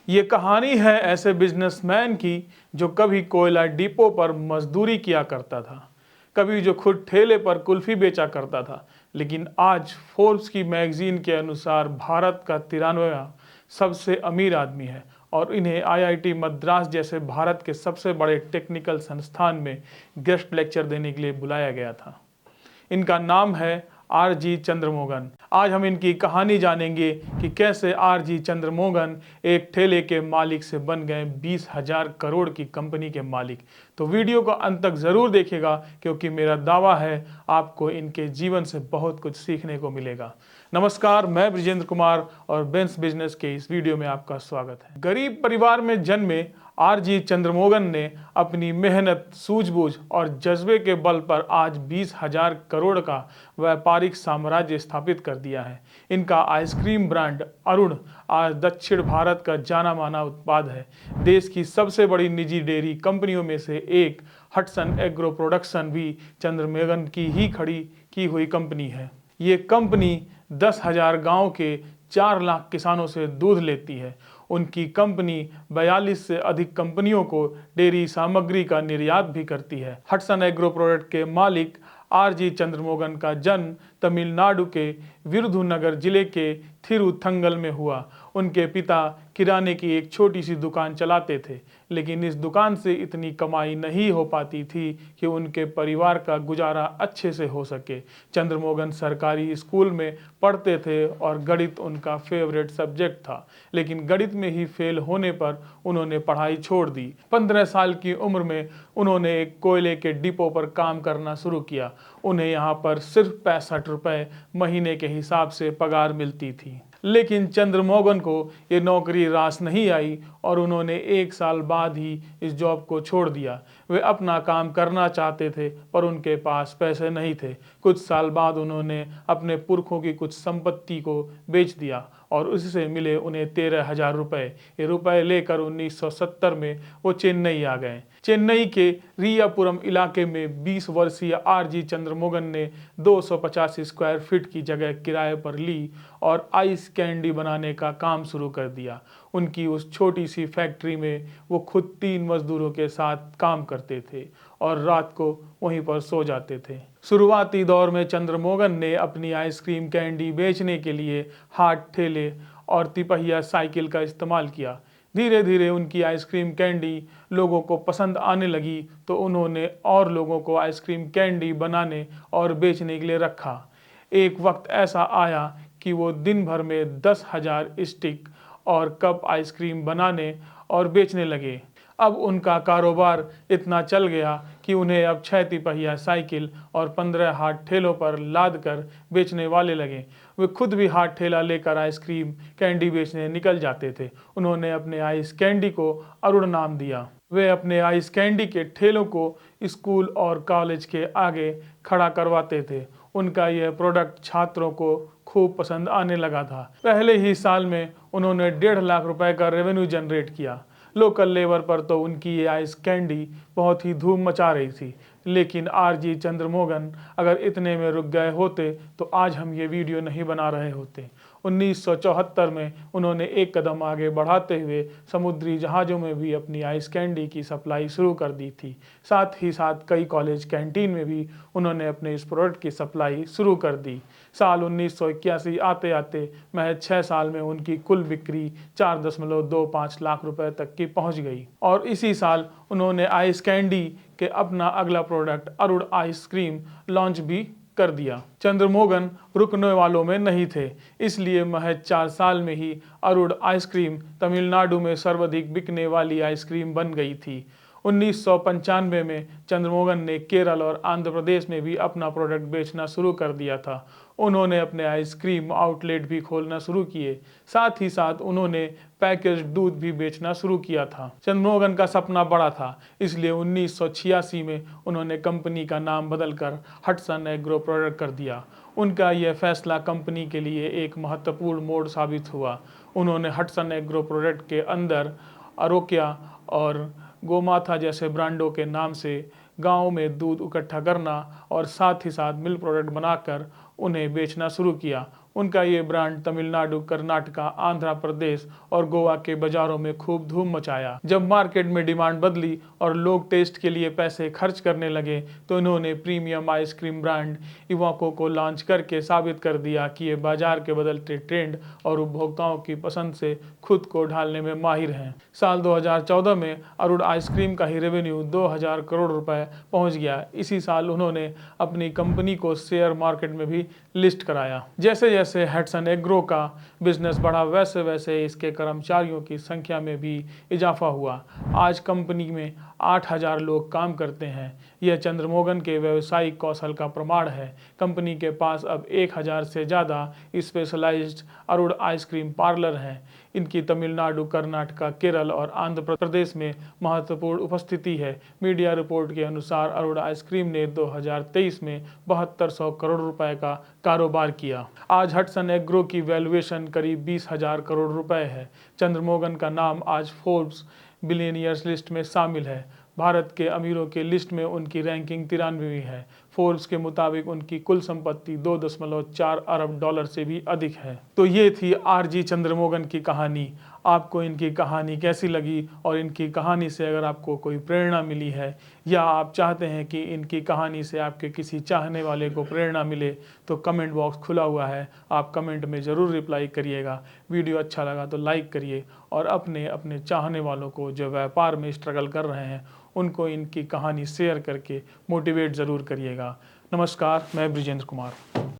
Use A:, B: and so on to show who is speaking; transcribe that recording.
A: ये कहानी है ऐसे बिजनेसमैन की जो कभी कोयला डिपो पर मजदूरी किया करता था, कभी जो खुद ठेले पर कुल्फी बेचा करता था, लेकिन आज फोर्ब्स की मैगजीन के अनुसार भारत का 93वां सबसे अमीर आदमी है और इन्हें आईआईटी मद्रास जैसे भारत के सबसे बड़े टेक्निकल संस्थान में गेस्ट लेक्चर देने के लिए बुलाया गया था। इनका नाम है आर.जी. चंद्रमोहन। आज हम इनकी कहानी जानेंगे कि कैसे आर.जी. चंद्रमोहन एक ठेले के मालिक से बन गए 20,000 करोड़ की कंपनी के मालिक। तो वीडियो को अंत तक ज़रूर देखिएगा क्योंकि मेरा दावा है आपको इनके जीवन से बहुत कुछ सीखने को मिलेगा। नमस्कार, मैं ब्रिजेंद्र कुमार और बेंस बिजनेस के इस वीडियो में आपका स्वागत है। गरीब परिवार में जन्मे आर.जी. चंद्रमोहन ने अपनी मेहनत, सूझबूझ और जज्बे के बल पर आज 20,000 करोड़ का व्यापारिक साम्राज्य स्थापित कर दिया है। इनका आइसक्रीम ब्रांड अरुण आज दक्षिण भारत का जाना माना उत्पाद है। देश की सबसे बड़ी निजी डेयरी कंपनियों में से एक हटसन एग्रो प्रोडक्शन भी चंद्रमोहन की ही खड़ी की हुई कंपनी है। ये कंपनी 10,000 गाँव के 4 लाख किसानों से दूध लेती है। उनकी कंपनी 42 से अधिक कंपनियों को डेयरी सामग्री का निर्यात भी करती है। हटसन एग्रो प्रोडक्ट के मालिक आर.जी. चंद्रमोहन का जन्म तमिलनाडु के विरुधुनगर जिले के थिरुथंगल में हुआ। उनके पिता किराने की एक छोटी सी दुकान चलाते थे, लेकिन इस दुकान से इतनी कमाई नहीं हो पाती थी कि उनके परिवार का गुजारा अच्छे से हो सके। चंद्रमोहन सरकारी स्कूल में पढ़ते थे और गणित उनका फेवरेट सब्जेक्ट था, लेकिन गणित में ही फेल होने पर उन्होंने पढ़ाई छोड़ दी। 15 साल की उम्र में उन्होंने एक कोयले के डिपो पर काम करना शुरू किया। उन्हें यहाँ पर सिर्फ 65 रुपए महीने के हिसाब से पगार मिलती थी, लेकिन चंद्रमोहन को ये नौकरी रास नहीं आई और उन्होंने 1 साल बाद ही इस जॉब को छोड़ दिया। वे अपना काम करना चाहते थे पर उनके पास पैसे नहीं थे। कुछ साल बाद उन्होंने अपने पुरखों की कुछ संपत्ति को बेच दिया और उससे मिले उन्हें 13,000 रुपए। ये रुपए लेकर 1970 में वो चेन्नई आ गए। चेन्नई के रियापुरम इलाके में 20 वर्षीय आर.जी. चंद्रमोहन ने 285 स्क्वायर फीट की जगह किराए पर ली और आइस कैंडी बनाने का काम शुरू कर दिया। उनकी उस छोटी सी फैक्ट्री में वो खुद 3 मजदूरों के साथ काम करते थे और रात को वहीं पर सो जाते थे। शुरुआती दौर में चंद्रमोहन ने अपनी आइसक्रीम कैंडी बेचने के लिए हाथ ठेले और तिपहिया साइकिल का इस्तेमाल किया। धीरे धीरे उनकी आइसक्रीम कैंडी लोगों को पसंद आने लगी तो उन्होंने और लोगों को आइसक्रीम कैंडी बनाने और बेचने के लिए रखा। एक वक्त ऐसा आया कि वो दिन भर में 10,000 स्टिक और कप आइसक्रीम बनाने और बेचने लगे। अब उनका कारोबार इतना चल गया कि उन्हें अब 6 तिपहिया साइकिल और 15 हाथ ठेलों पर लाद कर बेचने वाले लगे। वे खुद भी हाथ ठेला लेकर आइसक्रीम कैंडी बेचने निकल जाते थे। उन्होंने अपने आइस कैंडी को अरुण नाम दिया। वे अपने आइस कैंडी के ठेलों को स्कूल और कॉलेज के आगे खड़ा करवाते थे। उनका यह प्रोडक्ट छात्रों को खूब पसंद आने लगा था। पहले ही साल में उन्होंने 1.5 लाख रुपए का रेवेन्यू जनरेट किया। लोकल लेवल पर तो उनकी ये आइस कैंडी बहुत ही धूम मचा रही थी, लेकिन आर.जी. चंद्रमोहन अगर इतने में रुक गए होते तो आज हम ये वीडियो नहीं बना रहे होते। 1974 में उन्होंने एक कदम आगे बढ़ाते हुए समुद्री जहाज़ों में भी अपनी आइस कैंडी की सप्लाई शुरू कर दी थी। साथ ही साथ कई कॉलेज कैंटीन में भी उन्होंने अपने इस प्रोडक्ट की सप्लाई शुरू कर दी। साल 1981 आते आते महज 6 साल में उनकी कुल बिक्री 4.25 लाख रुपए तक की पहुंच गई और इसी साल उन्होंने आइस कैंडी के अपना अगला प्रोडक्ट अरुण आइसक्रीम लॉन्च भी कर दिया। चंद्रमोहन रुकने वालों में नहीं थे, इसलिए महज 4 साल में ही अरुण आइसक्रीम तमिलनाडु में सर्वाधिक बिकने वाली आइसक्रीम बन गई थी। 1995 में चंद्रमोहन ने केरल और आंध्र प्रदेश में भी अपना प्रोडक्ट बेचना शुरू कर दिया था। उन्होंने अपने आइसक्रीम आउटलेट भी खोलना शुरू किए। साथ ही साथ उन्होंने पैकेज दूध भी बेचना शुरू किया था। चंद्रमोहन का सपना बड़ा था, इसलिए 1986 में उन्होंने कंपनी का नाम बदलकर हटसन एग्रो प्रोडक्ट कर दिया। उनका यह फैसला कंपनी के लिए एक महत्वपूर्ण मोड़ साबित हुआ। उन्होंने हटसन एग्रो प्रोडक्ट के अंदर अरोक्या और गोमाता जैसे ब्रांडों के नाम से गांव में दूध इकट्ठा करना और साथ ही साथ मिल्क प्रोडक्ट बनाकर उन्हें बेचना शुरू किया। उनका ये ब्रांड तमिलनाडु, कर्नाटका, आंध्र प्रदेश और गोवा के बाजारों में खूब धूम मचाया। जब मार्केट में डिमांड बदली और लोग टेस्ट के लिए पैसे खर्च करने लगे तो इन्होंने प्रीमियम आइसक्रीम ब्रांड इवाको को लॉन्च करके साबित कर दिया कि ये बाजार के बदलते ट्रेंड और उपभोक्ताओं की पसंद से खुद को ढालने में माहिर हैं। साल 2014 में अरुण आइसक्रीम का ही रेवेन्यू 2000 करोड़ रुपए पहुंच गया। इसी साल उन्होंने अपनी कंपनी को शेयर मार्केट में भी लिस्ट कराया। जैसे जैसे हटसन एग्रो का बिजनेस बढ़ा वैसे वैसे इसके कर्मचारियों की संख्या में भी इजाफा हुआ। आज कंपनी में 8000 लोग काम करते हैं। यह चंद्रमोहन के व्यावसायिक कौशल का प्रमाण है। कंपनी के पास अब 1000 से ज़्यादा स्पेशलाइज्ड अरुण आइसक्रीम पार्लर हैं। इनकी तमिलनाडु, कर्नाटका, केरल और आंध्र प्रदेश में महत्वपूर्ण उपस्थिति है। मीडिया रिपोर्ट के अनुसार अरुण आइसक्रीम ने 2023 में 7200 करोड़ रुपए का कारोबार किया। आज हटसन एग्रो की वैल्यूएशन करीब 20,000 करोड़ रुपए है। चंद्रमोहन का नाम आज फोर्ब्स बिलियनियर्स लिस्ट में शामिल है। भारत के अमीरों के लिस्ट में उनकी रैंकिंग 93वीं है। फोर्ब्स के मुताबिक उनकी कुल संपत्ति 2.4 अरब डॉलर से भी अधिक है। तो ये थी आरजी चंद्रमोहन की कहानी। आपको इनकी कहानी कैसी लगी और इनकी कहानी से अगर आपको कोई प्रेरणा मिली है या आप चाहते हैं कि इनकी कहानी से आपके किसी चाहने वाले को प्रेरणा मिले तो कमेंट बॉक्स खुला हुआ है, आप कमेंट में ज़रूर रिप्लाई करिएगा। वीडियो अच्छा लगा तो लाइक करिए और अपने चाहने वालों को जो व्यापार में स्ट्रगल कर रहे हैं उनको इनकी कहानी शेयर करके मोटिवेट ज़रूर करिएगा। नमस्कार, मैं ब्रिजेंद्र कुमार।